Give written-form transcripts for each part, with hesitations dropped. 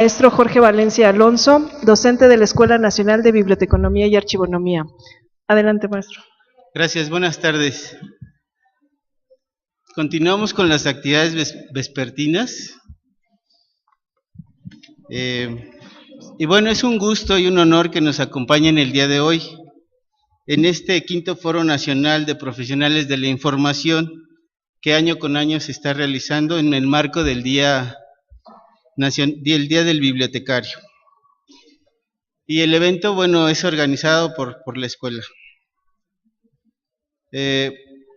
Maestro Jorge Valencia Alonso, docente de la Escuela Nacional de Biblioteconomía y Archivonomía. Adelante, maestro. Gracias, buenas tardes. Continuamos con las actividades vespertinas. Y bueno, es un gusto y un honor que nos acompañen el día de hoy en este quinto Foro Nacional de Profesionales de la Información que año con año se está realizando en el marco del Día del Bibliotecario. Y el evento, bueno, es organizado por la escuela.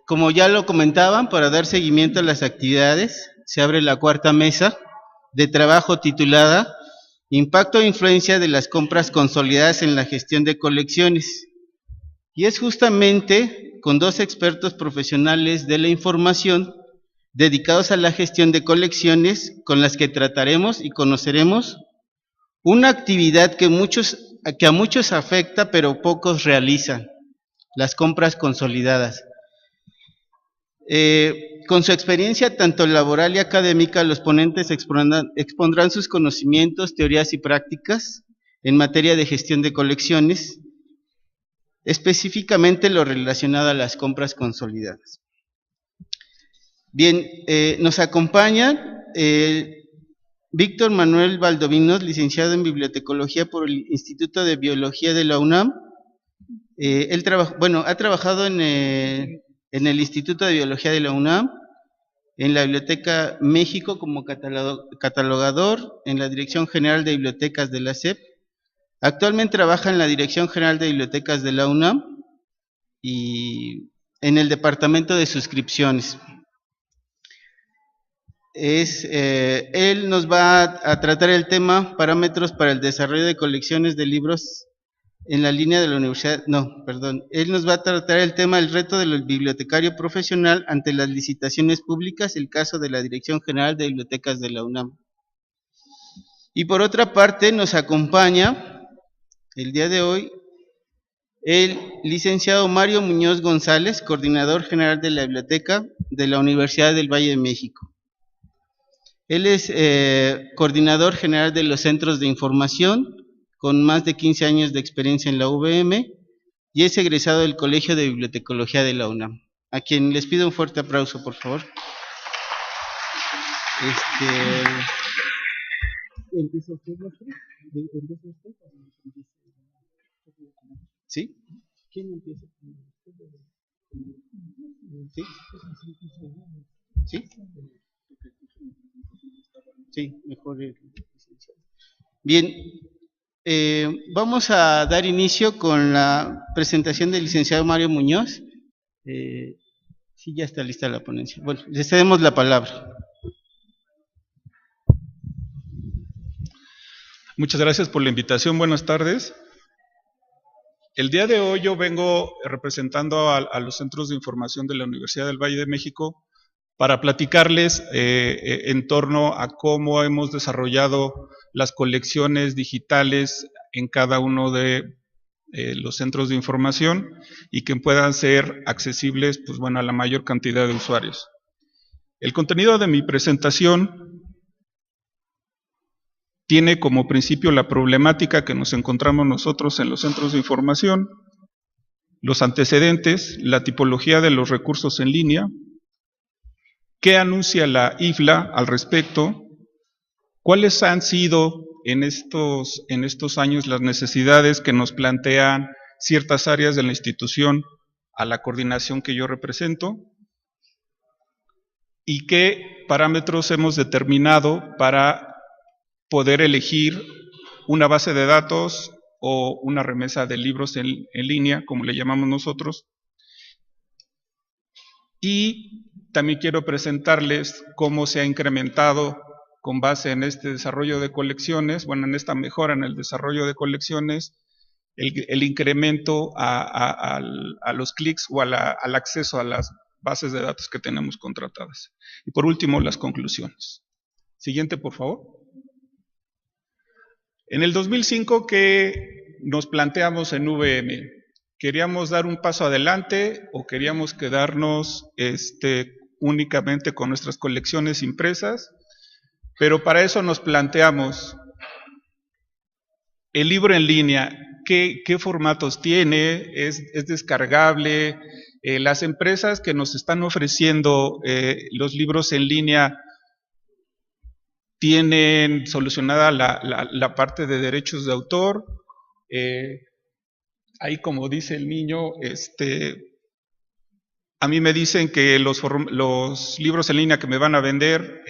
Como ya lo comentaban, para dar seguimiento a las actividades, se abre la cuarta mesa de trabajo titulada Impacto e influencia de las compras consolidadas en la gestión de colecciones. Y es justamente con dos expertos profesionales de la información dedicados a la gestión de colecciones con las que trataremos y conoceremos una actividad que a muchos afecta pero pocos realizan, las compras consolidadas. Con su experiencia tanto laboral y académica, los ponentes expondrán sus conocimientos, teorías y prácticas en materia de gestión de colecciones, específicamente lo relacionado a las compras consolidadas. Bien, nos acompañan Víctor Manuel Valdovinos, licenciado en Bibliotecología por el Instituto de Biología de la UNAM. Él ha trabajado en el Instituto de Biología de la UNAM, en la Biblioteca México como catalogador, en la Dirección General de Bibliotecas de la SEP. Actualmente trabaja en la Dirección General de Bibliotecas de la UNAM y en el Departamento de Suscripciones. Él nos va a tratar el tema Parámetros para el desarrollo de colecciones de libros en la línea de la universidad, él nos va a tratar el tema el reto del bibliotecario profesional ante las licitaciones públicas, el caso de la Dirección General de Bibliotecas de la UNAM. Y por otra parte nos acompaña el día de hoy el licenciado Mario Muñoz González, coordinador general de la Biblioteca de la Universidad del Valle de México. Él es coordinador general de los centros de información, con más de 15 años de experiencia en la UVM, y es egresado del Colegio de Bibliotecología de la UNAM, a quien les pido un fuerte aplauso, por favor. ¿Empieza usted, maestro? ¿Sí? ¿Quién empieza? ¿Sí? ¿Sí? Sí, mejor. Bien. Vamos a dar inicio con la presentación del licenciado Mario Muñoz. Sí, ya está lista la ponencia. Bueno, le cedemos la palabra. Muchas gracias por la invitación. Buenas tardes. El día de hoy yo vengo representando a los centros de información de la Universidad del Valle de México para platicarles en torno a cómo hemos desarrollado las colecciones digitales en cada uno de los centros de información y que puedan ser accesibles, pues bueno, a la mayor cantidad de usuarios. El contenido de mi presentación tiene como principio la problemática que nos encontramos nosotros en los centros de información, los antecedentes, la tipología de los recursos en línea, qué anuncia la IFLA al respecto, cuáles han sido en estos años las necesidades que nos plantean ciertas áreas de la institución a la coordinación que yo represento, y qué parámetros hemos determinado para poder elegir una base de datos o una remesa de libros en línea, como le llamamos nosotros. Y también quiero presentarles cómo se ha incrementado con base en este desarrollo de colecciones, bueno, en esta mejora en el desarrollo de colecciones, el incremento a los clics o al acceso a las bases de datos que tenemos contratadas. Y por último, las conclusiones. Siguiente, por favor. En el 2005, ¿qué nos planteamos en VM? ¿Queríamos dar un paso adelante o queríamos quedarnos únicamente con nuestras colecciones impresas? Pero para eso nos planteamos el libro en línea, ¿qué formatos tiene? ¿Es descargable? Las empresas que nos están ofreciendo los libros en línea tienen solucionada la parte de derechos de autor. Ahí, como dice el niño, a mí me dicen que los libros en línea que me van a vender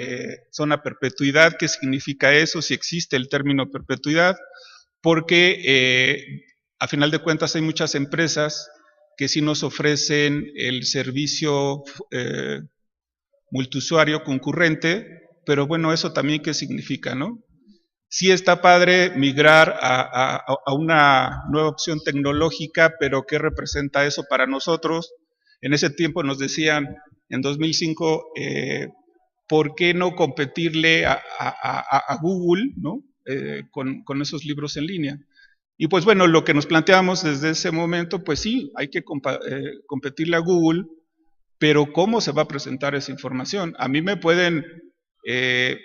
son a perpetuidad. ¿Qué significa eso? Si existe el término perpetuidad, porque a final de cuentas hay muchas empresas que sí nos ofrecen el servicio multiusuario concurrente, pero bueno, eso también ¿qué significa, no? Sí está padre migrar a una nueva opción tecnológica, pero ¿qué representa eso para nosotros? En ese tiempo nos decían, en 2005, ¿por qué no competirle a Google, ¿no? Con esos libros en línea? Y pues bueno, lo que nos planteamos desde ese momento, pues sí, hay que competirle a Google, pero ¿cómo se va a presentar esa información? A mí me pueden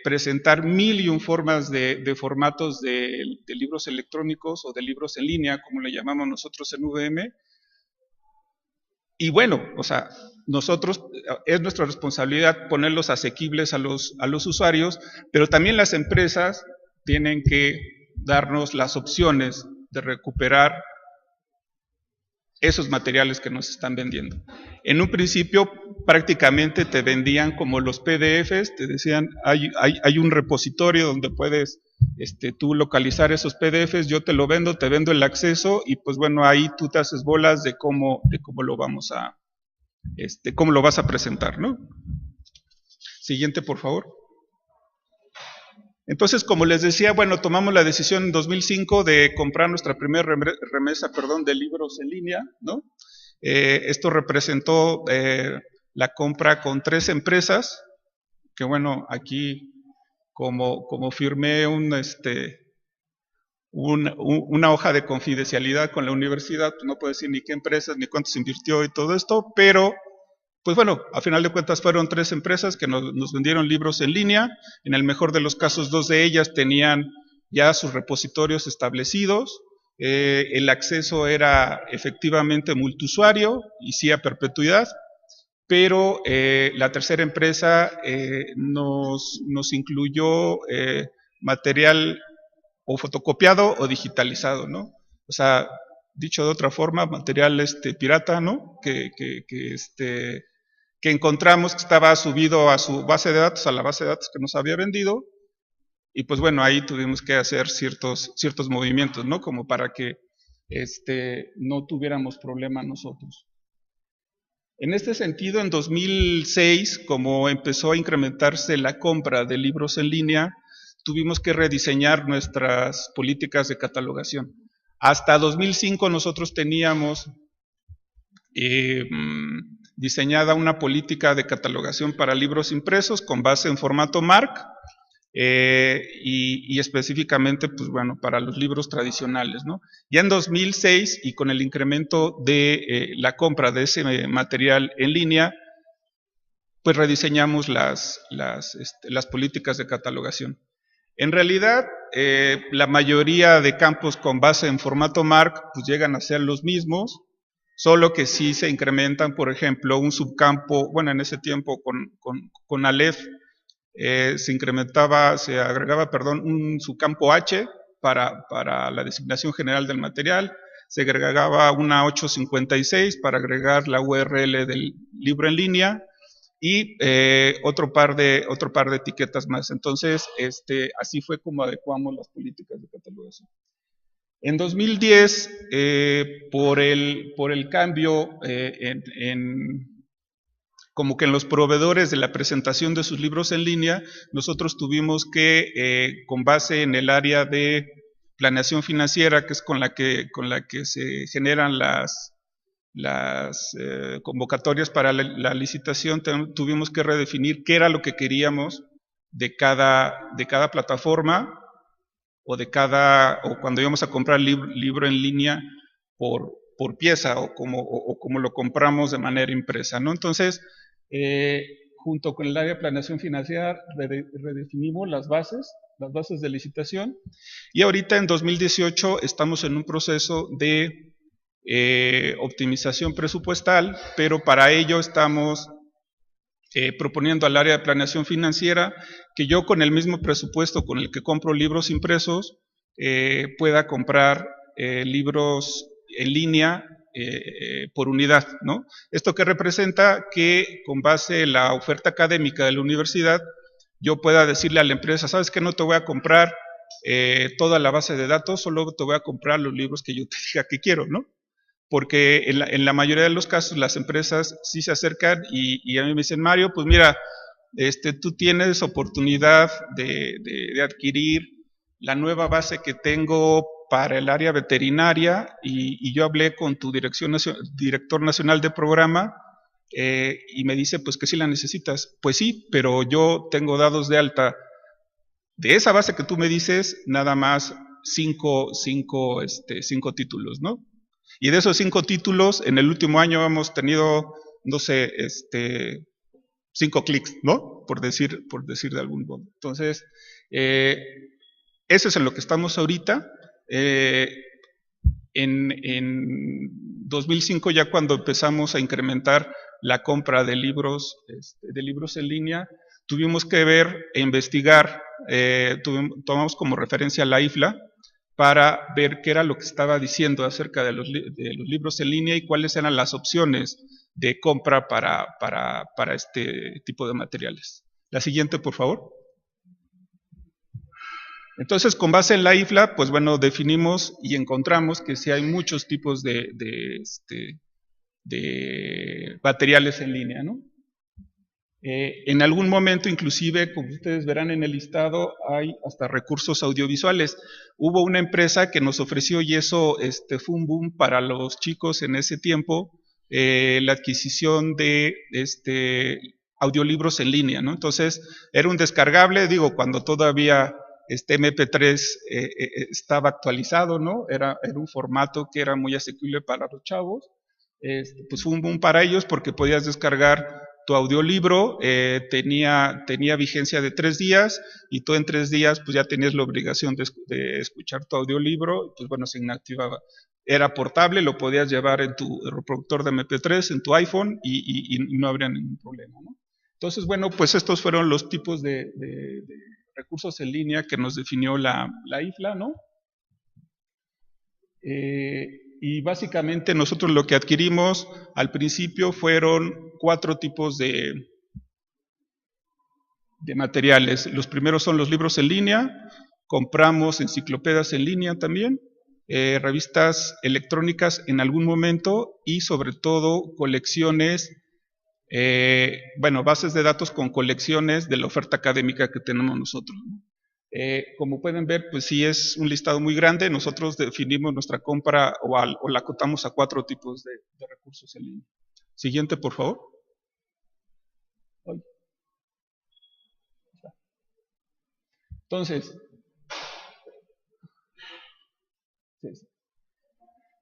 presentar 1001 formas de formatos de libros electrónicos o de libros en línea, como le llamamos nosotros en VM. Y bueno, o sea, nosotros, es nuestra responsabilidad ponerlos asequibles a los usuarios, pero también las empresas tienen que darnos las opciones de recuperar esos materiales que nos están vendiendo. En un principio prácticamente te vendían como los PDFs, te decían hay un repositorio donde puedes tú localizar esos PDFs, yo te lo vendo, te vendo el acceso y pues bueno, ahí tú te haces bolas de cómo lo vamos a, cómo lo vas a presentar, ¿no? Siguiente, por favor. Entonces, como les decía, bueno, tomamos la decisión en 2005 de comprar nuestra primera remesa, de libros en línea, ¿no? Esto representó la compra con 3 empresas, que bueno, aquí como firmé una hoja de confidencialidad con la universidad, pues no puedo decir ni qué empresas, ni cuánto se invirtió y todo esto, pero pues bueno, a final de cuentas fueron 3 empresas que nos vendieron libros en línea. En el mejor de los casos, 2 de ellas tenían ya sus repositorios establecidos. El acceso era efectivamente multiusuario y sí a perpetuidad, pero la tercera empresa nos incluyó material o fotocopiado o digitalizado, ¿no? O sea, dicho de otra forma, material pirata, ¿no? Que encontramos que estaba subido a su base de datos, a la base de datos que nos había vendido, y pues bueno, ahí tuvimos que hacer ciertos movimientos, ¿no? Como para que no tuviéramos problema nosotros. En este sentido, en 2006, como empezó a incrementarse la compra de libros en línea, tuvimos que rediseñar nuestras políticas de catalogación. Hasta 2005 nosotros teníamos diseñada una política de catalogación para libros impresos con base en formato MARC y específicamente, pues bueno, para los libros tradicionales, ¿no? Ya en 2006 y con el incremento de la compra de ese material en línea, pues rediseñamos las políticas de catalogación. En realidad, la mayoría de campos con base en formato MARC pues llegan a ser los mismos, solo que sí se incrementan, por ejemplo, un subcampo, bueno, en ese tiempo con Aleph se agregaba, un subcampo H para la designación general del material, se agregaba una 856 para agregar la URL del libro en línea y otro par de etiquetas más. Entonces, así fue como adecuamos las políticas de catalogación. En 2010, por el cambio como que en los proveedores de la presentación de sus libros en línea, nosotros tuvimos que, con base en el área de planeación financiera, que es con la que se generan las convocatorias para la licitación, tuvimos que redefinir qué era lo que queríamos de cada plataforma o cuando íbamos a comprar libro en línea por pieza o como lo compramos de manera impresa, ¿no? Entonces, junto con el área de planeación financiera redefinimos las bases, las bases de licitación. Y ahorita en 2018 estamos en un proceso de optimización presupuestal, pero para ello estamos proponiendo al área de planeación financiera que yo con el mismo presupuesto con el que compro libros impresos pueda comprar libros en línea por unidad, ¿no? Esto que representa que con base en la oferta académica de la universidad yo pueda decirle a la empresa, ¿sabes qué? No te voy a comprar toda la base de datos, solo te voy a comprar los libros que yo te diga que quiero, ¿no? Porque en la mayoría de los casos las empresas sí se acercan y a mí me dicen, Mario, pues mira, tú tienes oportunidad de adquirir la nueva base que tengo para el área veterinaria y yo hablé con tu director nacional de programa y me dice pues que sí la necesitas. Pues sí, pero yo tengo dados de alta de esa base que tú me dices, nada más cinco títulos, ¿no? Y de esos 5 títulos, en el último año hemos tenido, no sé, 5 clics, ¿no? Por decir de algún modo. Entonces, eso es en lo que estamos ahorita. En 2005, ya cuando empezamos a incrementar la compra de libros en línea, tuvimos que ver e investigar, tomamos como referencia la IFLA, para ver qué era lo que estaba diciendo acerca de los libros en línea y cuáles eran las opciones de compra para este tipo de materiales. La siguiente, por favor. Entonces, con base en la IFLA, pues bueno, definimos y encontramos que sí hay muchos tipos de materiales en línea, ¿no? En algún momento, inclusive, como ustedes verán en el listado, hay hasta recursos audiovisuales. Hubo una empresa que nos ofreció, y eso fue un boom para los chicos en ese tiempo, la adquisición de audiolibros en línea, ¿no? Entonces, era un descargable, digo, cuando todavía MP3 estaba actualizado, ¿no? Era un formato que era muy asequible para los chavos. Pues fue un boom para ellos porque podías descargar tu audiolibro, tenía vigencia de 3 días y tú en 3 días pues ya tenías la obligación de escuchar tu audiolibro, pues bueno, se inactivaba. Era portable, lo podías llevar en tu reproductor de MP3, en tu iPhone y no habría ningún problema, ¿no? Entonces, bueno, pues estos fueron los tipos de recursos en línea que nos definió la IFLA, ¿no? Y básicamente nosotros lo que adquirimos al principio fueron 4 tipos de materiales. Los primeros son los libros en línea, compramos enciclopedias en línea también, revistas electrónicas en algún momento y sobre todo colecciones, bases de datos con colecciones de la oferta académica que tenemos nosotros, ¿no? Como pueden ver, pues sí es un listado muy grande. Nosotros definimos nuestra compra o la acotamos a 4 tipos de recursos en línea. Siguiente, por favor.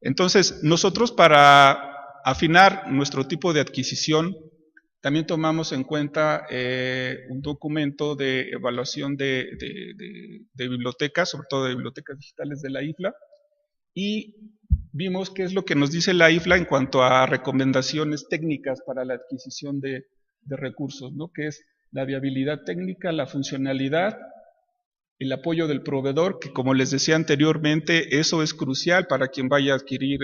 Entonces, nosotros para afinar nuestro tipo de adquisición, también tomamos en cuenta un documento de evaluación de bibliotecas, sobre todo de bibliotecas digitales de la IFLA, y vimos qué es lo que nos dice la IFLA en cuanto a recomendaciones técnicas para la adquisición de recursos, ¿no? Que es la viabilidad técnica, la funcionalidad, el apoyo del proveedor, que como les decía anteriormente, eso es crucial para quien vaya a adquirir,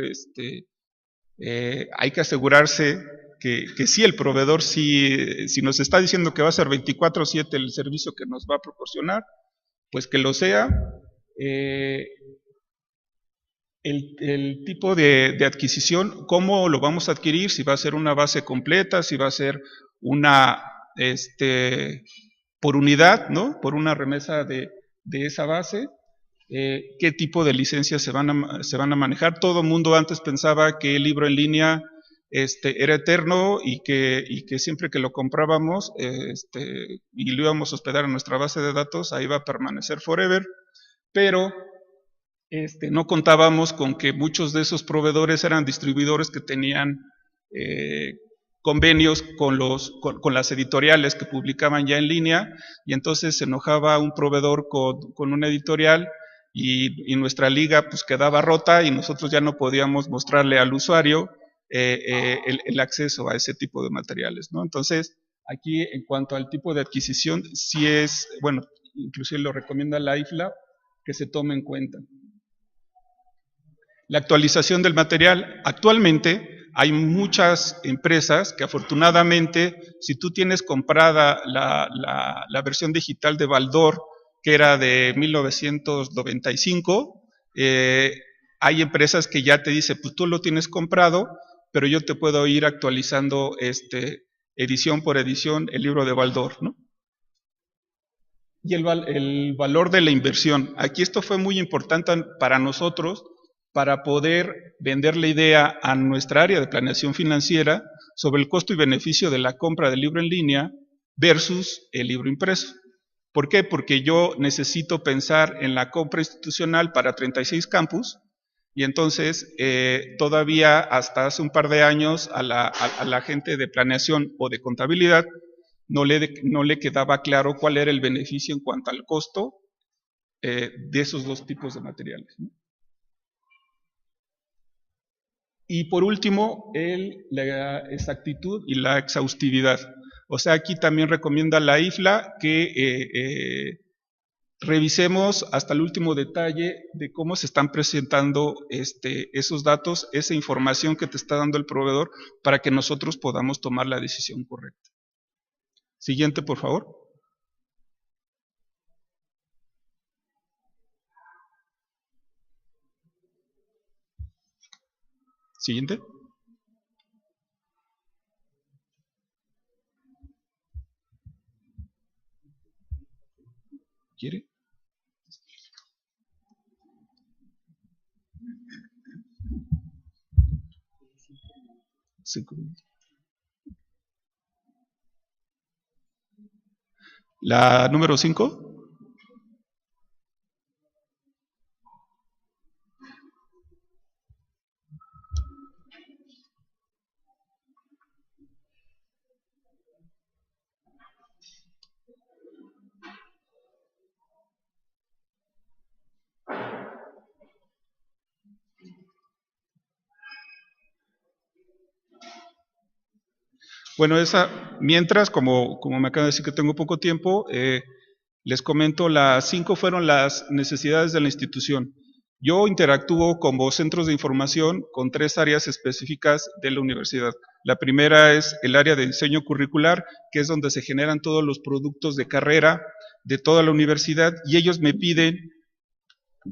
hay que asegurarse que sí, el proveedor, si nos está diciendo que va a ser 24/7 el servicio que nos va a proporcionar, pues que lo sea. El tipo de adquisición, cómo lo vamos a adquirir, si va a ser una base completa, si va a ser una por unidad, ¿no? Por una remesa de esa base, qué tipo de licencias se van a manejar. Todo el mundo antes pensaba que el libro en línea era eterno y que siempre que lo comprábamos y lo íbamos a hospedar en nuestra base de datos, ahí va a permanecer forever, pero no contábamos con que muchos de esos proveedores eran distribuidores que tenían convenios con las editoriales que publicaban ya en línea, y entonces se enojaba un proveedor con una editorial y nuestra liga pues quedaba rota y nosotros ya no podíamos mostrarle al usuario el acceso a ese tipo de materiales, ¿no? Entonces, aquí en cuanto al tipo de adquisición, sí es, bueno, inclusive lo recomienda la IFLA, que se tome en cuenta. La actualización del material. Actualmente hay muchas empresas que afortunadamente, si tú tienes comprada la versión digital de Baldor, que era de 1995, hay empresas que ya te dicen, pues tú lo tienes comprado, pero yo te puedo ir actualizando edición por edición el libro de Baldor, ¿no? Y el valor de la inversión. Aquí esto fue muy importante para nosotros, para poder vender la idea a nuestra área de planeación financiera sobre el costo y beneficio de la compra del libro en línea versus el libro impreso. ¿Por qué? Porque yo necesito pensar en la compra institucional para 36 campus, y entonces todavía hasta hace un par de años a la gente de planeación o de contabilidad no le quedaba claro cuál era el beneficio en cuanto al costo de esos dos tipos de materiales, ¿no? Y por último, la exactitud y la exhaustividad. O sea, aquí también recomienda la IFLA que revisemos hasta el último detalle de cómo se están presentando esos datos, esa información que te está dando el proveedor, para que nosotros podamos tomar la decisión correcta. Siguiente, por favor. Siguiente. ¿Quiere? La número 5. Bueno, mientras, como me acaba de decir que tengo poco tiempo, les comento, las 5 fueron las necesidades de la institución. Yo interactúo como centros de información con 3 áreas específicas de la universidad. La primera es el área de diseño curricular, que es donde se generan todos los productos de carrera de toda la universidad, y ellos me piden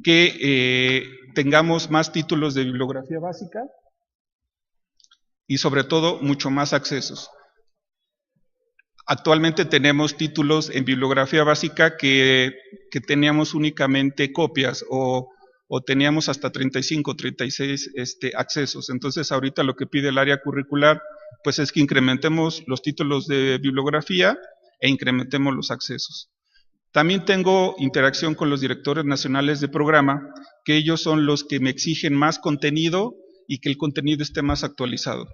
que tengamos más títulos de bibliografía básica y sobre todo mucho más accesos. Actualmente tenemos títulos en bibliografía básica que teníamos únicamente copias o teníamos hasta 35, 36 accesos. Entonces ahorita lo que pide el área curricular pues es que incrementemos los títulos de bibliografía e incrementemos los accesos. También tengo interacción con los directores nacionales de programa, que ellos son los que me exigen más contenido y que el contenido esté más actualizado.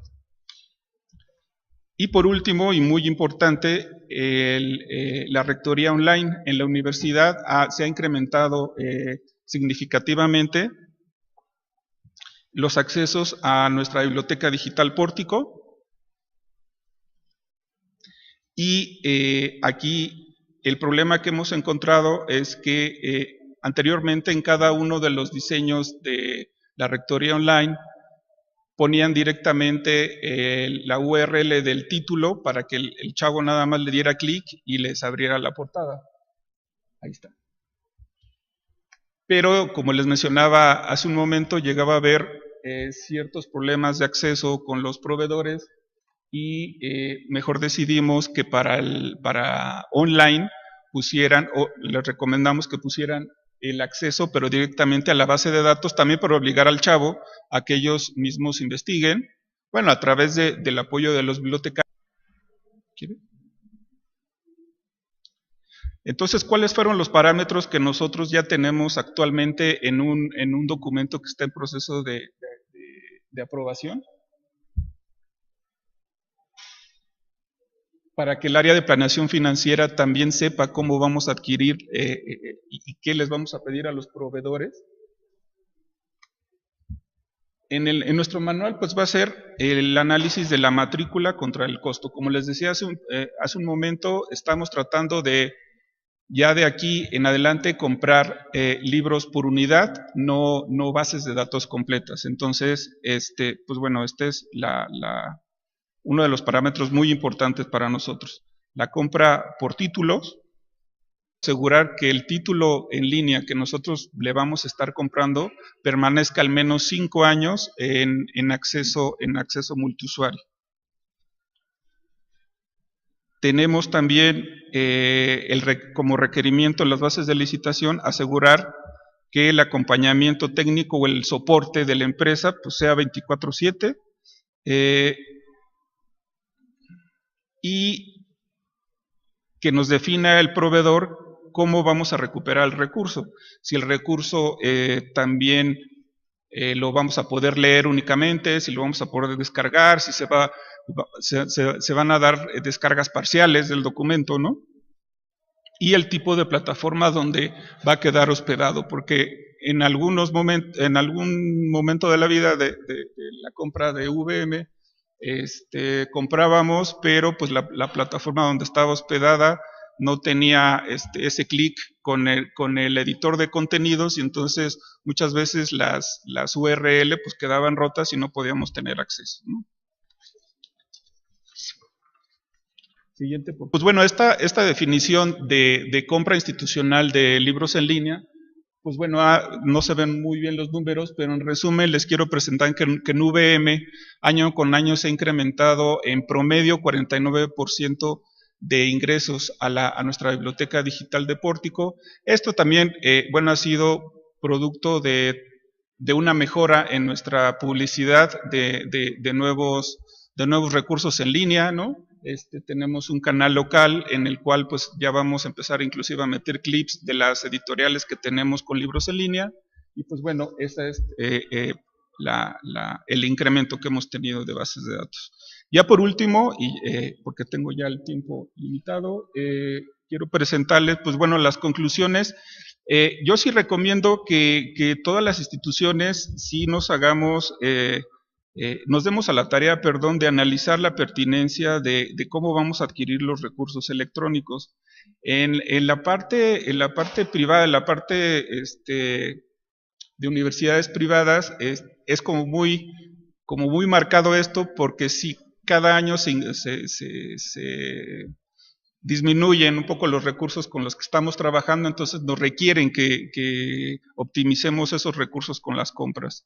Y por último, y muy importante, la rectoría online en la universidad se ha incrementado significativamente los accesos a nuestra biblioteca digital Pórtico. Y aquí el problema que hemos encontrado es que anteriormente en cada uno de los diseños de la rectoría online ponían directamente la URL del título para que el chavo nada más le diera clic y les abriera la portada. Ahí está. Pero, como les mencionaba hace un momento, llegaba a haber ciertos problemas de acceso con los proveedores y mejor decidimos que para online pusieran, o les recomendamos que pusieran el acceso, pero directamente a la base de datos, también para obligar al chavo a que ellos mismos investiguen, bueno, a través del apoyo de los bibliotecarios. ¿Quiere? Entonces, ¿cuáles fueron los parámetros que nosotros ya tenemos actualmente en un documento que está en proceso de aprobación? para que el área de planeación financiera también sepa cómo vamos a adquirir y qué les vamos a pedir a los proveedores. En nuestro manual pues va a ser el análisis de la matrícula contra el costo. Como les decía hace un momento, estamos tratando de ya de aquí en adelante comprar libros por unidad, no bases de datos completas. Entonces, pues bueno, este es uno de los parámetros muy importantes para nosotros. La compra por títulos, asegurar que el título en línea que nosotros le vamos a estar comprando permanezca al menos 5 años en acceso multiusuario. Tenemos también como requerimiento en las bases de licitación asegurar que el acompañamiento técnico o el soporte de la empresa pues sea 24/7 y que nos defina el proveedor cómo vamos a recuperar el recurso. Si el recurso también lo vamos a poder leer únicamente, si lo vamos a poder descargar, si se van a dar descargas parciales del documento, ¿no? Y el tipo de plataforma donde va a quedar hospedado, porque en algún momento de la vida de la compra de VM, comprábamos, pero pues la plataforma donde estaba hospedada no tenía ese clic con el editor de contenidos, y entonces muchas veces las URL pues quedaban rotas y no podíamos tener acceso, ¿no? Siguiente. Pues bueno, esta definición de compra institucional de libros en línea, pues bueno, no se ven muy bien los números, pero en resumen les quiero presentar que en VM año con año se ha incrementado en promedio 49% de ingresos a nuestra biblioteca digital de Pórtico. Esto también, bueno, ha sido producto de una mejora en nuestra publicidad de nuevos recursos en línea, ¿no? Tenemos un canal local en el cual pues ya vamos a empezar inclusive a meter clips de las editoriales que tenemos con libros en línea, y pues bueno, ese es el incremento que hemos tenido de bases de datos. Ya por último, y porque tengo ya el tiempo limitado, quiero presentarles pues bueno las conclusiones. Yo sí recomiendo que todas las instituciones sí nos hagamos nos demos a la tarea, de analizar la pertinencia de cómo vamos a adquirir los recursos electrónicos. En la parte privada, en la parte de universidades privadas, es como muy marcado esto, porque sí, cada año se disminuyen un poco los recursos con los que estamos trabajando, entonces nos requieren que optimicemos esos recursos con las compras.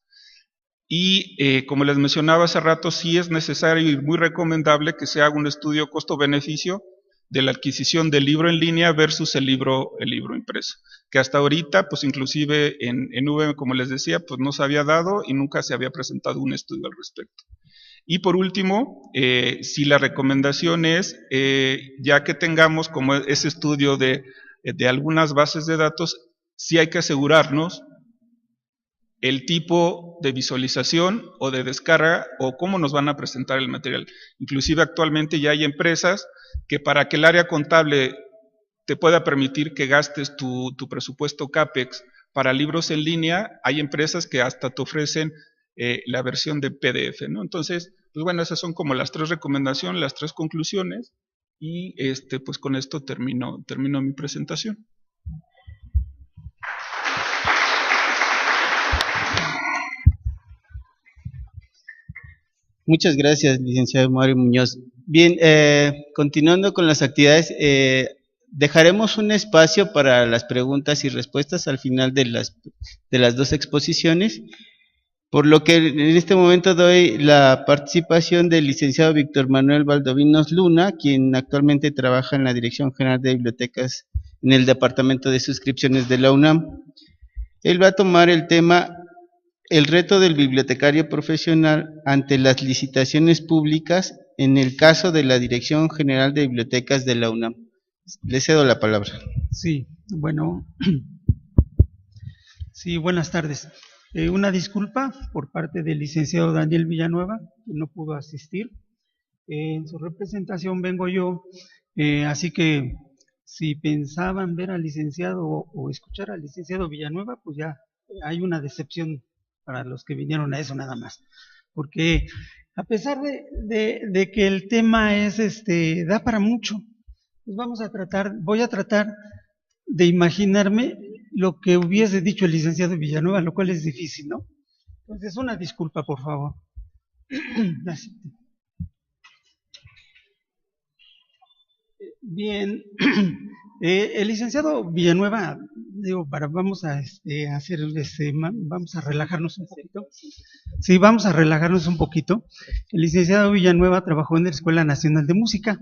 Y como les mencionaba hace rato, sí es necesario y muy recomendable que se haga un estudio costo-beneficio de la adquisición del libro en línea versus el libro impreso, que hasta ahorita, pues inclusive en VM, como les decía, pues no se había dado y nunca se había presentado un estudio al respecto. Y por último, si la recomendación es, ya que tengamos como ese estudio de algunas bases de datos, sí hay que asegurarnos el tipo de visualización o de descarga o cómo nos van a presentar el material. Inclusive actualmente ya hay empresas que para que el área contable te pueda permitir que gastes tu presupuesto CAPEX para libros en línea, hay empresas que hasta te ofrecen la versión de PDF, ¿no? Entonces, pues bueno, esas son como las 3 recomendaciones, las 3 conclusiones, y pues con esto termino mi presentación. Muchas gracias, licenciado Mario Muñoz. Bien, continuando con las actividades, dejaremos un espacio para las preguntas y respuestas al final de las 2 exposiciones, por lo que en este momento doy la participación del licenciado Víctor Manuel Valdovinos Luna, quien actualmente trabaja en la Dirección General de Bibliotecas en el Departamento de Suscripciones de la UNAM. Él va a tomar el tema el reto del bibliotecario profesional ante las licitaciones públicas en el caso de la Dirección General de Bibliotecas de la UNAM. Le cedo la palabra. Sí, bueno, sí, buenas tardes. Una disculpa por parte del licenciado Daniel Villanueva, que no pudo asistir. En su representación vengo yo, así que si pensaban ver al licenciado o escuchar al licenciado Villanueva, pues ya hay una decepción para los que vinieron a eso nada más. Porque a pesar de que el tema es, da para mucho, pues voy a tratar de imaginarme lo que hubiese dicho el licenciado Villanueva, lo cual es difícil, ¿no? Entonces, una disculpa, por favor. Gracias. Bien, el licenciado Villanueva, digo, vamos a hacer, vamos a relajarnos un poquito. Sí, vamos a relajarnos un poquito. El licenciado Villanueva trabajó en la Escuela Nacional de Música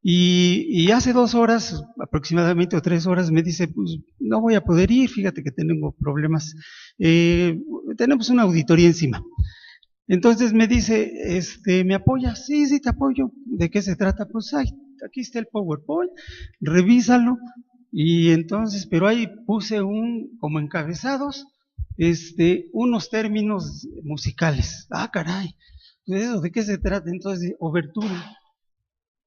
y hace 2 horas, aproximadamente, o 3 horas, me dice, pues no voy a poder ir, fíjate que tengo problemas, tenemos una auditoría encima. Entonces me dice, ¿me apoyas? Sí, sí, te apoyo. ¿De qué se trata? Pues aquí está el PowerPoint, revísalo. Y entonces, pero ahí puse como encabezados, unos términos musicales. Ah, caray, ¿eso de qué se trata? Entonces, obertura.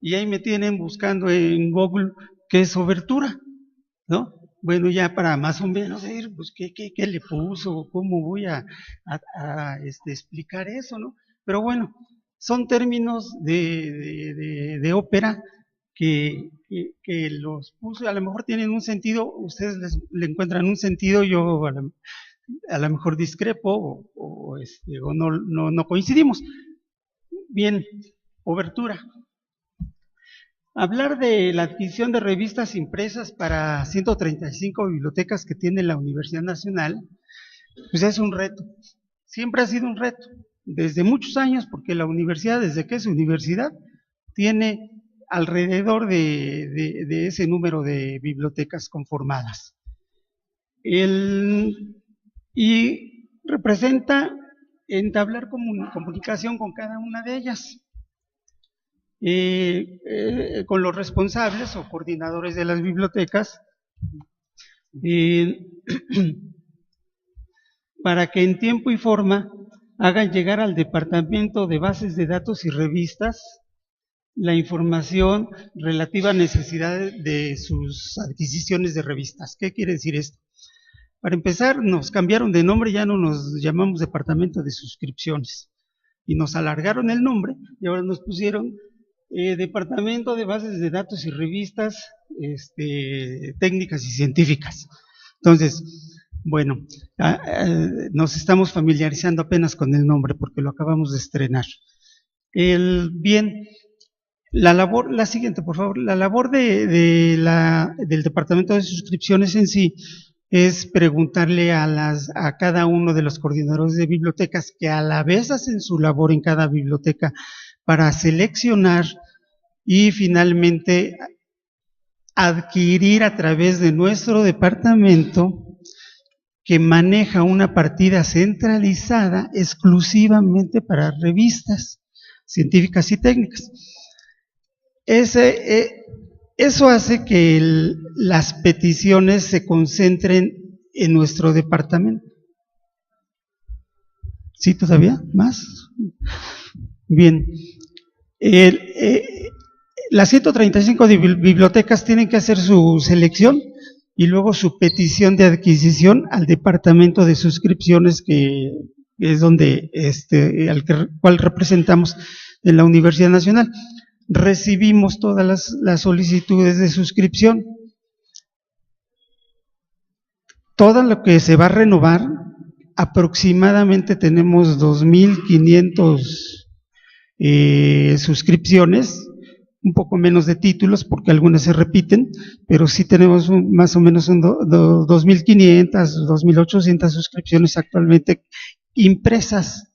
Y ahí me tienen buscando en Google qué es obertura, ¿no? Bueno, ya para más o menos ver, pues, ¿qué le puso? ¿Cómo voy a explicar eso, no? Pero bueno, son términos de ópera que los puso, a lo mejor tienen un sentido, ustedes le encuentran un sentido, yo a lo mejor discrepo o no coincidimos. Bien, obertura. Hablar de la adquisición de revistas impresas para 135 bibliotecas que tiene la Universidad Nacional, pues es un reto. Siempre ha sido un reto, desde muchos años, porque la universidad, desde que es universidad, tiene alrededor de ese número de bibliotecas conformadas. Y representa entablar comunicación con cada una de ellas. Con los responsables o coordinadores de las bibliotecas, para que en tiempo y forma hagan llegar al Departamento de Bases de Datos y Revistas la información relativa a necesidades de sus adquisiciones de revistas. ¿Qué quiere decir esto? Para empezar, nos cambiaron de nombre, ya no nos llamamos Departamento de Suscripciones, y nos alargaron el nombre, y ahora nos pusieron Departamento de Bases de Datos y Revistas Técnicas y Científicas. Entonces, bueno, nos estamos familiarizando apenas con el nombre porque lo acabamos de estrenar. Bien, la siguiente, por favor. La labor del Departamento de Suscripciones en sí es preguntarle a cada uno de los coordinadores de bibliotecas, que a la vez hacen su labor en cada biblioteca, para seleccionar y finalmente adquirir a través de nuestro departamento, que maneja una partida centralizada exclusivamente para revistas científicas y técnicas. Eso hace que las peticiones se concentren en nuestro departamento. ¿Sí, todavía? ¿Más? Bien. Las 135 bibliotecas tienen que hacer su selección y luego su petición de adquisición al Departamento de Suscripciones, que es donde al cual representamos en la Universidad Nacional. Recibimos todas las solicitudes de suscripción. Todo lo que se va a renovar, aproximadamente tenemos 2,500 suscripciones, un poco menos de títulos porque algunas se repiten, pero sí tenemos más o menos 2,500, 2,800 suscripciones actualmente impresas.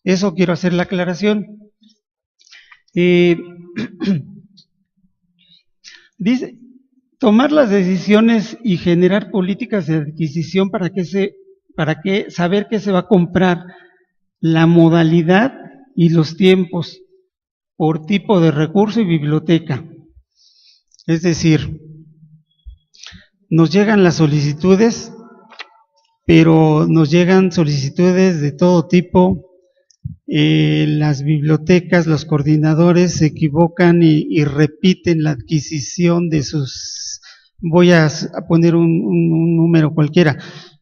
Eso quiero hacer la aclaración. Dice, tomar las decisiones y generar políticas de adquisición para saber qué se va a comprar, la modalidad y los tiempos por tipo de recurso y biblioteca. Es decir, nos llegan las solicitudes, pero nos llegan solicitudes de todo tipo, las bibliotecas, los coordinadores se equivocan y repiten la adquisición de sus, voy a poner un número cualquiera,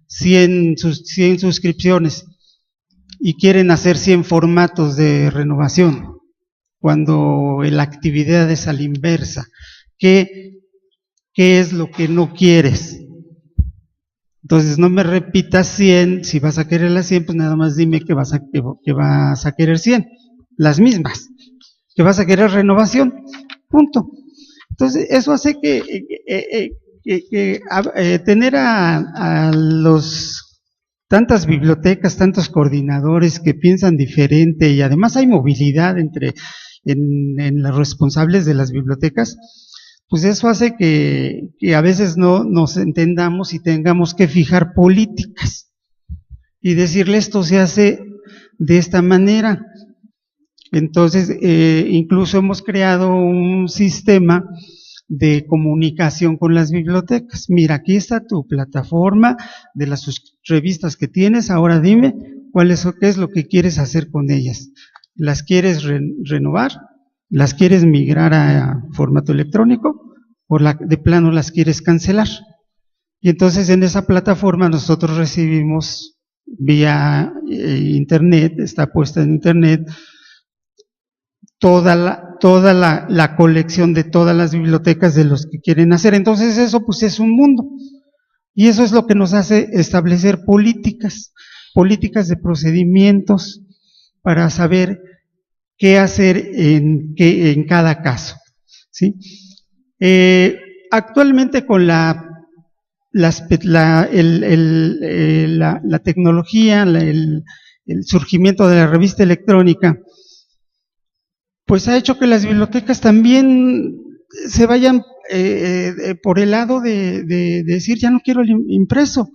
100 suscripciones, y quieren hacer 100 formatos de renovación, cuando la actividad es a la inversa. ¿Qué es lo que no quieres? Entonces no me repitas 100, si vas a querer las 100, pues nada más dime que vas a querer 100, las mismas, que vas a querer renovación, punto. Entonces eso hace que tener a los tantas bibliotecas, tantos coordinadores que piensan diferente, y además hay movilidad en los responsables de las bibliotecas, pues eso hace que a veces no nos entendamos y tengamos que fijar políticas y decirle esto se hace de esta manera. Entonces, incluso hemos creado un sistema de comunicación con las bibliotecas. Mira, aquí está tu plataforma de las revistas que tienes, ahora dime qué es lo que quieres hacer con ellas. ¿Las quieres renovar? ¿Las quieres migrar a formato electrónico? ¿O de plano las quieres cancelar? Y entonces en esa plataforma nosotros recibimos vía internet, está puesta en internet, toda la colección de todas las bibliotecas de los que quieren hacer. Entonces eso pues es un mundo, y eso es lo que nos hace establecer políticas de procedimientos para saber qué hacer en cada caso, ¿sí? Actualmente con la tecnología, el surgimiento de la revista electrónica, pues ha hecho que las bibliotecas también se vayan por el lado de decir, ya no quiero el impreso,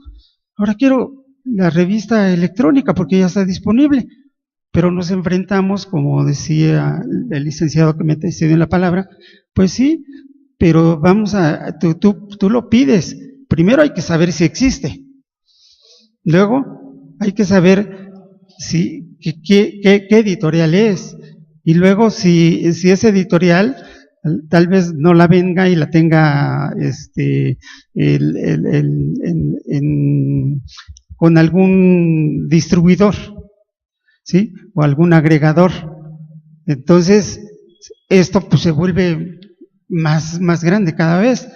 ahora quiero la revista electrónica porque ya está disponible. Pero nos enfrentamos, como decía el licenciado que me está diciendo la palabra, pues sí, pero tú lo pides. Primero hay que saber si existe. Luego hay que saber qué editorial es. Y luego si es editorial, tal vez no la venga y la tenga con algún distribuidor, ¿sí? O algún agregador. Entonces, esto pues se vuelve más grande cada vez.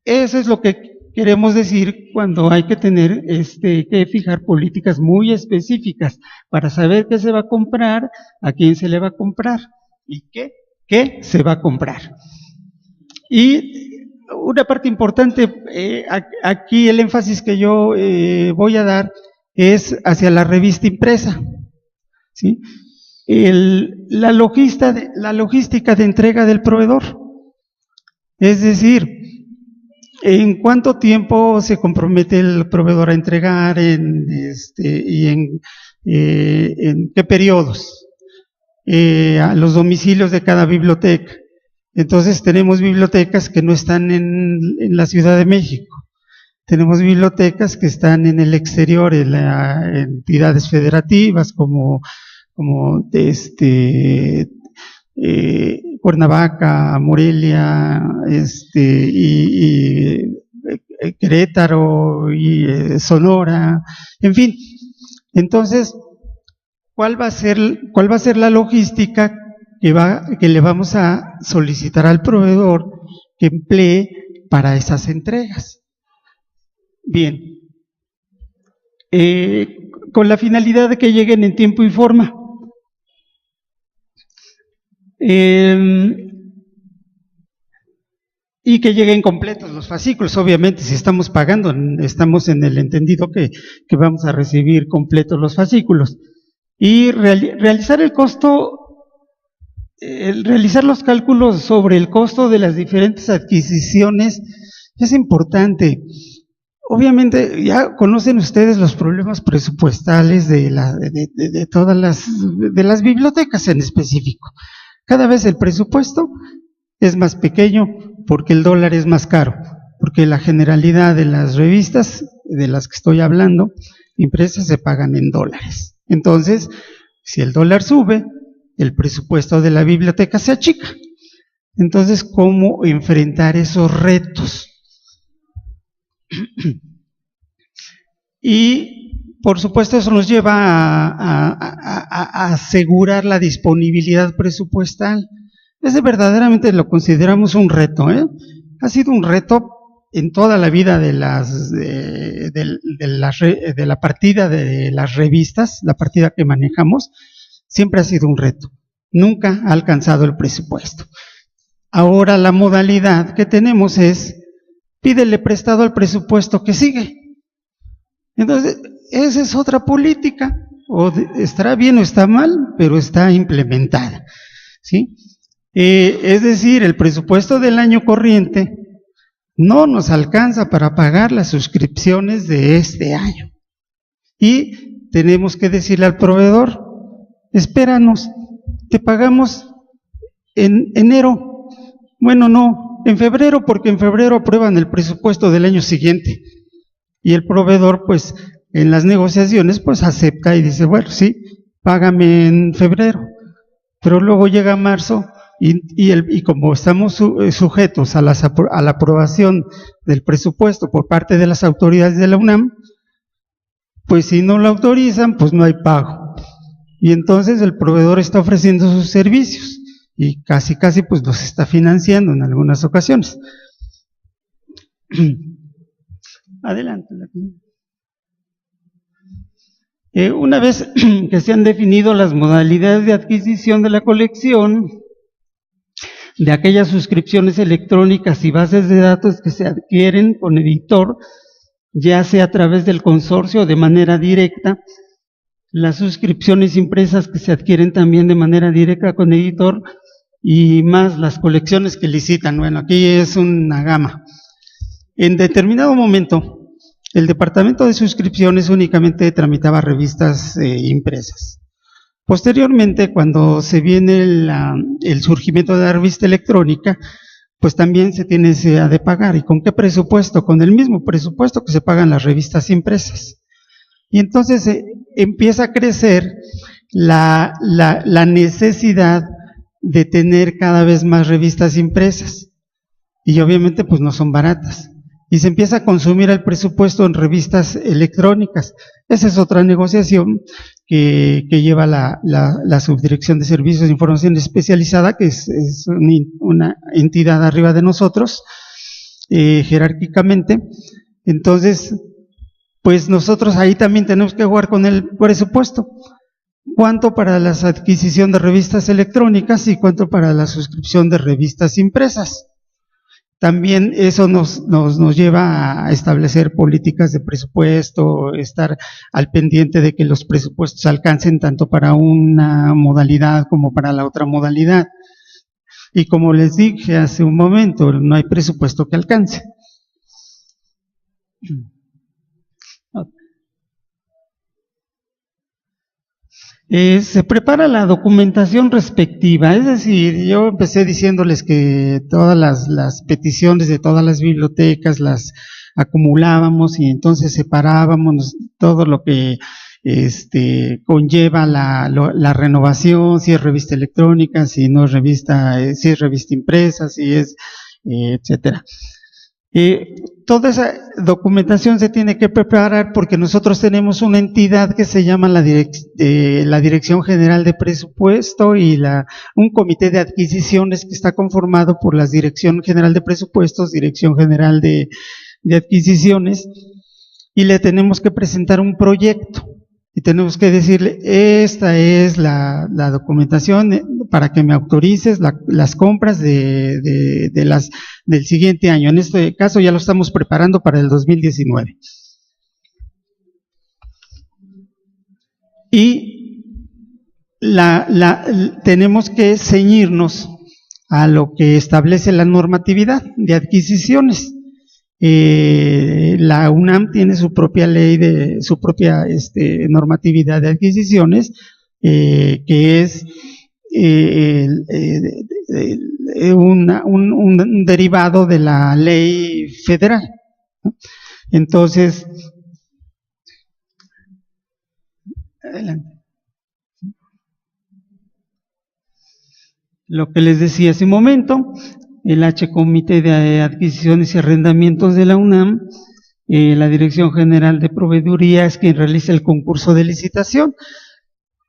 Eso es lo que queremos decir cuando hay que tener que fijar políticas muy específicas para saber qué se va a comprar, a quién se le va a comprar y qué se va a comprar. Y una parte importante, aquí el énfasis que yo voy a dar es hacia la revista impresa, ¿sí? La logística de entrega del proveedor, es decir, ¿en cuánto tiempo se compromete el proveedor a entregar y en qué periodos? A los domicilios de cada biblioteca. Entonces tenemos bibliotecas que no están en la Ciudad de México, tenemos bibliotecas que están en el exterior, en entidades federativas como Cuernavaca, Morelia, y Querétaro y Sonora, en fin. Entonces, ¿cuál va a ser la logística que le vamos a solicitar al proveedor que emplee para esas entregas? Bien, con la finalidad de que lleguen en tiempo y forma. Y que lleguen completos los fascículos. Obviamente, si estamos pagando, estamos en el entendido que vamos a recibir completos los fascículos. Y realizar el costo, realizar los cálculos sobre el costo de las diferentes adquisiciones es importante. Obviamente, ya conocen ustedes los problemas presupuestales de todas las bibliotecas en específico. Cada vez el presupuesto es más pequeño porque el dólar es más caro, porque la generalidad de las revistas de las que estoy hablando, impresas, se pagan en dólares. Entonces, Si el dólar sube, el presupuesto de la biblioteca se achica. Entonces, ¿cómo enfrentar esos retos? Y, por supuesto, eso nos lleva a asegurar la disponibilidad presupuestal. Ese verdaderamente lo consideramos un reto, ¿eh? Ha sido un reto en toda la vida de la partida de las revistas, la partida que manejamos, siempre ha sido un reto. Nunca ha alcanzado el presupuesto. Ahora la modalidad que tenemos es, pídele prestado al presupuesto que sigue. Entonces, esa es otra política, o estará bien o está mal, pero está implementada, ¿sí? Es decir, el presupuesto del año corriente no nos alcanza para pagar las suscripciones de este año. Y tenemos que decirle al proveedor, espéranos, te pagamos en enero. Bueno, no, en febrero, porque en febrero aprueban el presupuesto del año siguiente. Y el proveedor, pues, en las negociaciones, pues acepta y dice, bueno, sí, págame en febrero. Pero luego llega marzo y como estamos sujetos a la aprobación del presupuesto por parte de las autoridades de la UNAM, pues si no lo autorizan, pues no hay pago. Y entonces el proveedor está ofreciendo sus servicios y casi pues los está financiando en algunas ocasiones. Adelante. Una vez que se han definido las modalidades de adquisición de la colección, de aquellas suscripciones electrónicas y bases de datos que se adquieren con editor, ya sea a través del consorcio o de manera directa, las suscripciones impresas que se adquieren también de manera directa con editor, y más las colecciones que licitan. Bueno, aquí es una gama. En determinado momento, el departamento de suscripciones únicamente tramitaba revistas impresas. Posteriormente, cuando se viene el surgimiento de la revista electrónica, pues también se tiene de pagar. ¿Y con qué presupuesto? Con el mismo presupuesto que se pagan las revistas impresas. Y entonces empieza a crecer la necesidad de tener cada vez más revistas impresas. Y obviamente pues no son baratas. Y se empieza a consumir el presupuesto en revistas electrónicas. Esa es otra negociación que lleva la Subdirección de Servicios de Información Especializada, que es una entidad arriba de nosotros, jerárquicamente. Entonces, pues nosotros ahí también tenemos que jugar con el presupuesto. ¿Cuánto para la adquisición de revistas electrónicas y cuánto para la suscripción de revistas impresas? También eso nos lleva a establecer políticas de presupuesto, estar al pendiente de que los presupuestos alcancen tanto para una modalidad como para la otra modalidad. Y como les dije hace un momento, no hay presupuesto que alcance. Se prepara la documentación respectiva, es decir, yo empecé diciéndoles que todas las peticiones de todas las bibliotecas las acumulábamos y entonces separábamos todo lo que conlleva la renovación, si es revista electrónica, si no es revista, si es revista impresa, si es, etcétera. Toda esa documentación se tiene que preparar porque nosotros tenemos una entidad que se llama la Dirección General de Presupuesto y un comité de adquisiciones que está conformado por la Dirección General de Presupuestos, Dirección General de Adquisiciones, y le tenemos que presentar un proyecto y tenemos que decirle, esta es la documentación para que me autorices las compras del siguiente año. En este caso ya lo estamos preparando para el 2019. Y tenemos que ceñirnos a lo que establece la normatividad de adquisiciones. La UNAM tiene su propia ley, su propia normatividad de adquisiciones, que es un derivado de la ley federal, ¿no? Entonces, adelante. Lo que les decía hace un momento, el H Comité de Adquisiciones y Arrendamientos de la UNAM, la Dirección General de Proveeduría es quien realiza el concurso de licitación,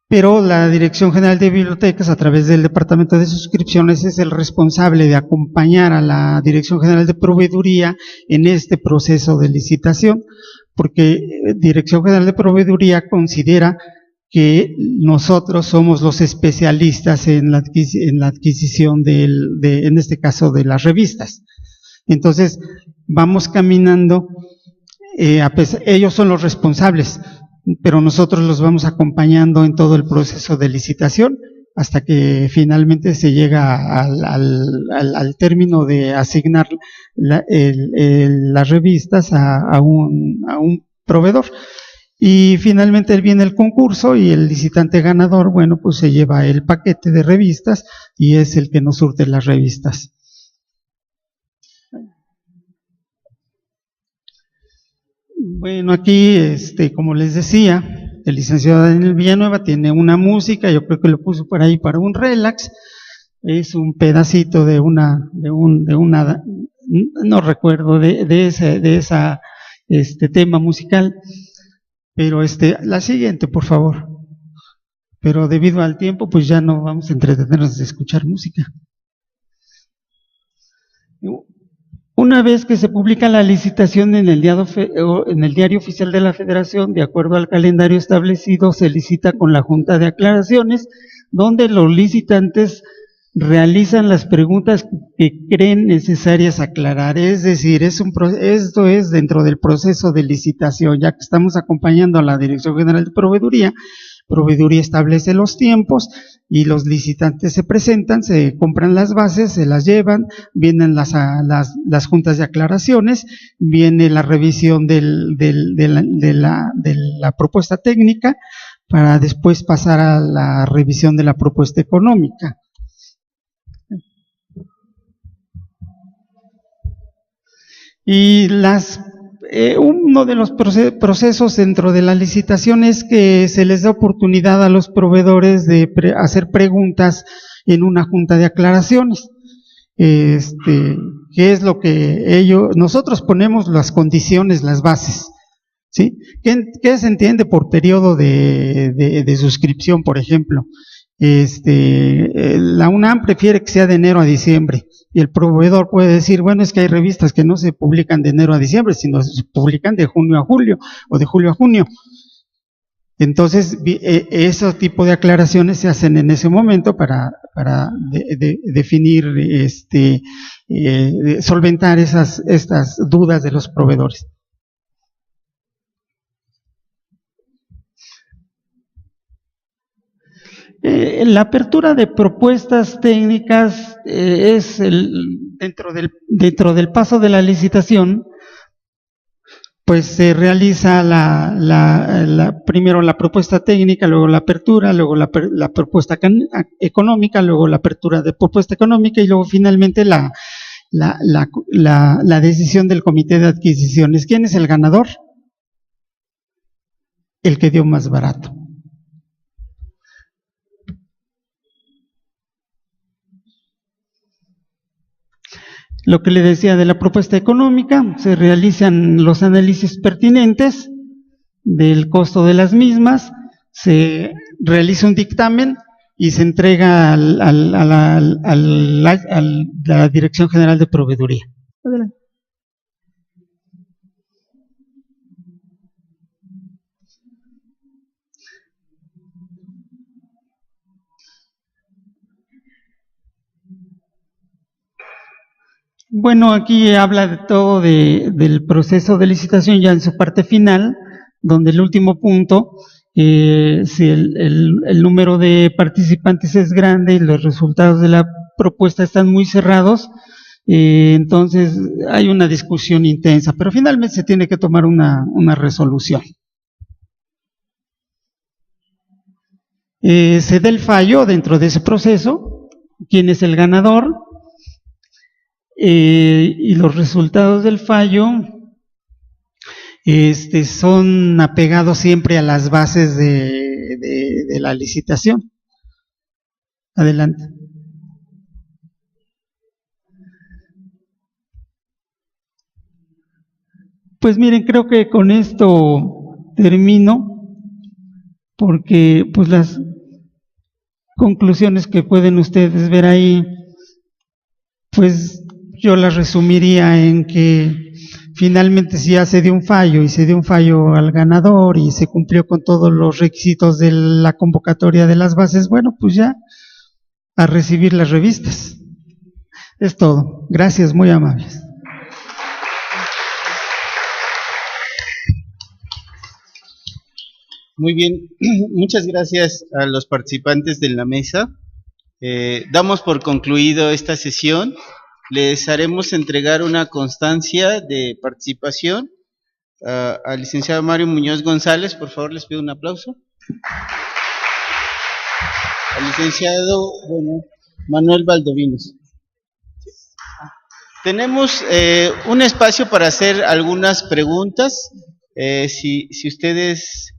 pero la Dirección General de Bibliotecas, a través del Departamento de Suscripciones, es el responsable de acompañar a la Dirección General de Proveeduría en este proceso de licitación, porque Dirección General de Proveeduría considera que nosotros somos los especialistas en la adquisición en este caso de las revistas. Entonces, vamos caminando, ellos son los responsables, pero nosotros los vamos acompañando en todo el proceso de licitación hasta que finalmente se llega al término de asignar las revistas a un proveedor. Y finalmente viene el concurso y el licitante ganador, bueno, pues se lleva el paquete de revistas y es el que nos surte las revistas. Bueno, aquí, como les decía, el licenciado Daniel Villanueva tiene una música, yo creo que lo puso por ahí para un relax, es un pedacito de una, no recuerdo, de esa tema musical. Pero la siguiente, por favor. Pero debido al tiempo, pues ya no vamos a entretenernos de escuchar música. Una vez que se publica la licitación en el diario oficial de la Federación, de acuerdo al calendario establecido, se licita con la Junta de Aclaraciones, donde los licitantes realizan las preguntas que creen necesarias aclarar, es decir, esto es dentro del proceso de licitación, ya que estamos acompañando a la Dirección General de Proveeduría establece los tiempos y los licitantes se presentan, se compran las bases, se las llevan, vienen las juntas de aclaraciones, viene la revisión de la propuesta técnica para después pasar a la revisión de la propuesta económica. Y uno de los procesos dentro de la licitación es que se les da oportunidad a los proveedores de hacer preguntas en una junta de aclaraciones. ¿Qué es lo que nosotros ponemos las condiciones, las bases? ¿Sí? ¿Qué se entiende por periodo de suscripción, por ejemplo? La UNAM prefiere que sea de enero a diciembre y el proveedor puede decir, bueno, es que hay revistas que no se publican de enero a diciembre, sino se publican de junio a julio o de julio a junio. Entonces, ese tipo de aclaraciones se hacen en ese momento para definir, solventar estas dudas de los proveedores. La apertura de propuestas técnicas es dentro del paso de la licitación, pues se realiza primero la propuesta técnica, luego la apertura, luego la propuesta económica, luego la apertura de propuesta económica y luego finalmente la decisión del comité de adquisiciones. ¿Quién es el ganador? El que dio más barato. Lo que le decía de la propuesta económica, se realizan los análisis pertinentes del costo de las mismas, se realiza un dictamen y se entrega a la Dirección General de Proveeduría. Adelante. Bueno, aquí habla de todo del proceso de licitación ya en su parte final, donde el último punto, si el número de participantes es grande y los resultados de la propuesta están muy cerrados, entonces hay una discusión intensa, pero finalmente se tiene que tomar una resolución. Se da el fallo dentro de ese proceso, quién es el ganador, y los resultados del fallo son apegados siempre a las bases de la licitación. Adelante. Pues miren, creo que con esto termino, porque pues las conclusiones que pueden ustedes ver ahí, pues yo las resumiría en que finalmente si ya se dio un fallo y se dio un fallo al ganador y se cumplió con todos los requisitos de la convocatoria de las bases, bueno, pues ya a recibir las revistas. Es todo. Gracias, muy amables. Muy bien, muchas gracias a los participantes de la mesa. Damos por concluido esta sesión. Les haremos entregar una constancia de participación al licenciado Mario Muñoz González. Por favor, les pido un aplauso. Al licenciado Manuel Valdovinos. Tenemos un espacio para hacer algunas preguntas. Si ustedes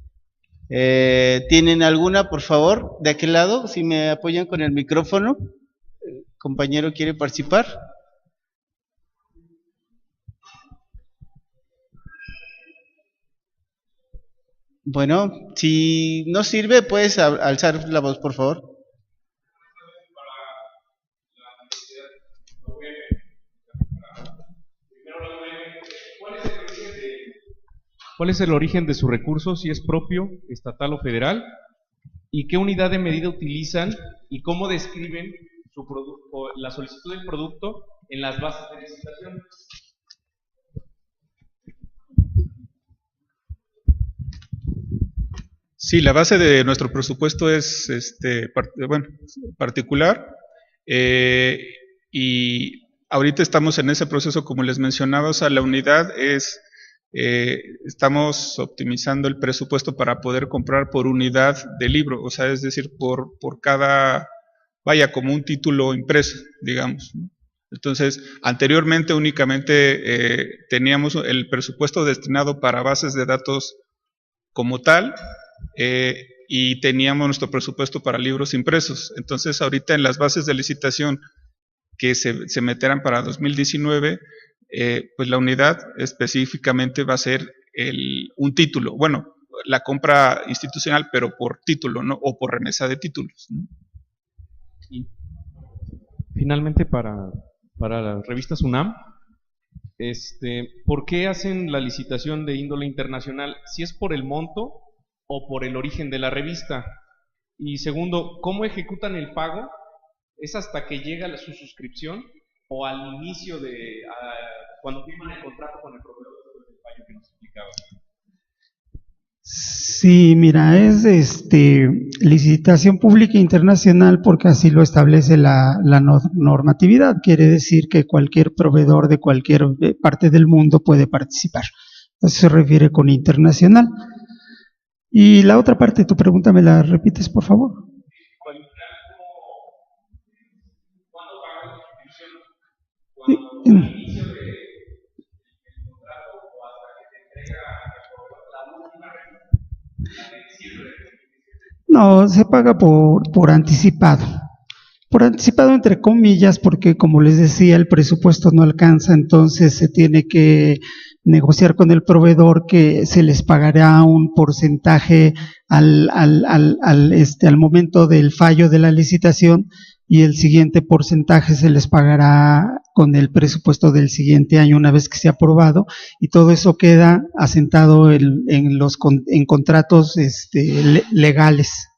tienen alguna, por favor, de aquel lado, si me apoyan con el micrófono. ¿El compañero quiere participar? Bueno, si no sirve, puedes alzar la voz, por favor. ¿Cuál es el origen de su recurso, si es propio, estatal o federal? ¿Y qué unidad de medida utilizan? ¿Y cómo describen su producto, la solicitud del producto en las bases de licitación? Sí, la base de nuestro presupuesto es particular, y ahorita estamos en ese proceso, como les mencionaba. O sea, la unidad es, estamos optimizando el presupuesto para poder comprar por unidad de libro, o sea, es decir, por cada, vaya, como un título impreso, digamos, ¿no? Entonces, anteriormente únicamente teníamos el presupuesto destinado para bases de datos como tal, y teníamos nuestro presupuesto para libros impresos. Entonces, ahorita en las bases de licitación que se meterán para 2019, pues la unidad específicamente va a ser un título. Bueno, la compra institucional, pero por título, ¿no? O por remesa de títulos, ¿no? Y finalmente, para las revistas UNAM, ¿por qué hacen la licitación de índole internacional? ¿Si es por el monto o por el origen de la revista? Y segundo, ¿cómo ejecutan el pago? ¿Es hasta que llega su suscripción o al inicio de cuando firman el contrato con el proveedor del fallo que nos explicaba? Sí, mira, es licitación pública internacional porque así lo establece la normatividad. Quiere decir que cualquier proveedor de cualquier parte del mundo puede participar. Eso se refiere con internacional. Y la otra parte de tu pregunta, ¿me la repites, por favor? ¿Cuándo paga la suscripción? ¿Cuándo al inicio del contrato o hasta que se entrega la última revista? No, se paga por anticipado. Por anticipado entre comillas, porque como les decía, el presupuesto no alcanza, entonces se tiene que negociar con el proveedor que se les pagará un porcentaje al momento del fallo de la licitación, y el siguiente porcentaje se les pagará con el presupuesto del siguiente año una vez que sea aprobado, y todo eso queda asentado en contratos legales.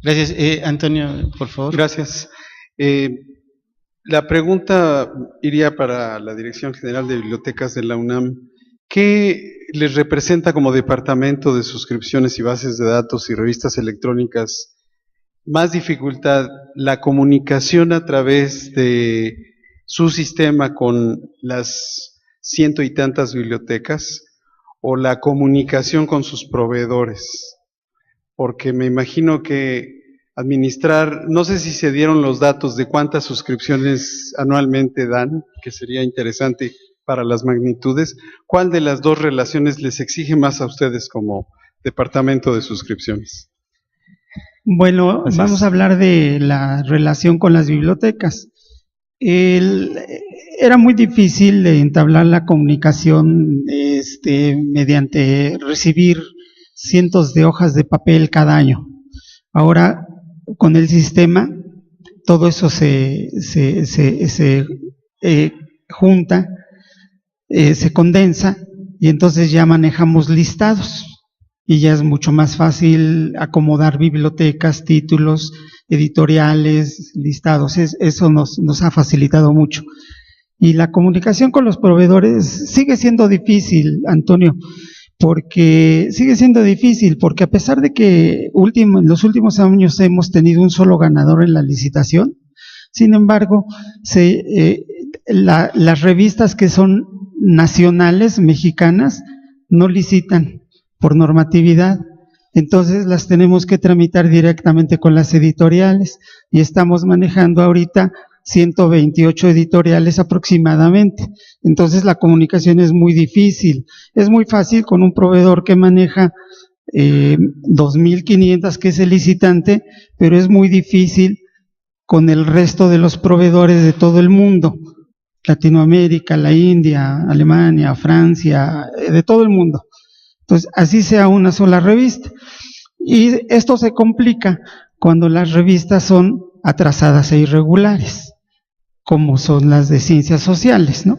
Gracias. Antonio, por favor. Gracias. La pregunta iría para la Dirección General de Bibliotecas de la UNAM. ¿Qué les representa como departamento de suscripciones y bases de datos y revistas electrónicas más dificultad? ¿La comunicación a través de su sistema con las ciento y tantas bibliotecas, o la comunicación con sus proveedores? Porque me imagino que administrar, no sé si se dieron los datos de cuántas suscripciones anualmente dan, que sería interesante para las magnitudes. ¿Cuál de las dos relaciones les exige más a ustedes como departamento de suscripciones? Bueno, vamos a hablar de la relación con las bibliotecas. El- Era muy difícil entablar la comunicación mediante recibir cientos de hojas de papel cada año. Ahora, con el sistema, todo eso se junta, se condensa y entonces ya manejamos listados y ya es mucho más fácil acomodar bibliotecas, títulos, editoriales, listados. Eso nos ha facilitado mucho. Y la comunicación con los proveedores sigue siendo difícil, Antonio, porque sigue siendo difícil, porque a pesar de que en los últimos años hemos tenido un solo ganador en la licitación, sin embargo, las revistas que son nacionales, mexicanas, no licitan por normatividad, entonces las tenemos que tramitar directamente con las editoriales y estamos manejando ahorita 128 editoriales aproximadamente. Entonces la comunicación es muy difícil. Es muy fácil con un proveedor que maneja 2.500, que es el licitante, pero es muy difícil con el resto de los proveedores de todo el mundo, Latinoamérica, la India, Alemania, Francia, de todo el mundo. Entonces, así sea una sola revista. Y esto se complica cuando las revistas son atrasadas e irregulares, como son las de ciencias sociales, ¿no?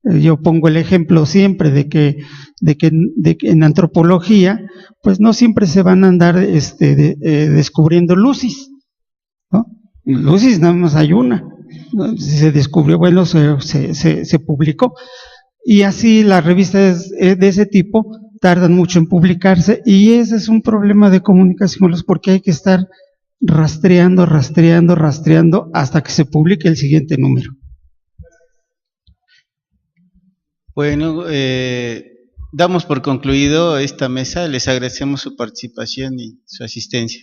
Yo pongo el ejemplo siempre de que en antropología, pues no siempre se van a andar descubriendo lucis, ¿no? Lucis nada más hay una, ¿no? Se descubrió, bueno, se publicó, y así las revistas de ese tipo tardan mucho en publicarse, y ese es un problema de comunicación, porque hay que estar rastreando hasta que se publique el siguiente número. Bueno, damos por concluido esta mesa. Les agradecemos su participación y su asistencia.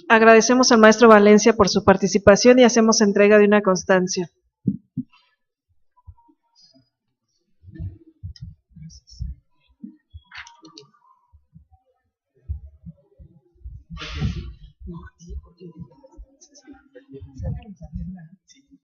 Agradecemos al maestro Valencia por su participación y hacemos entrega de una constancia.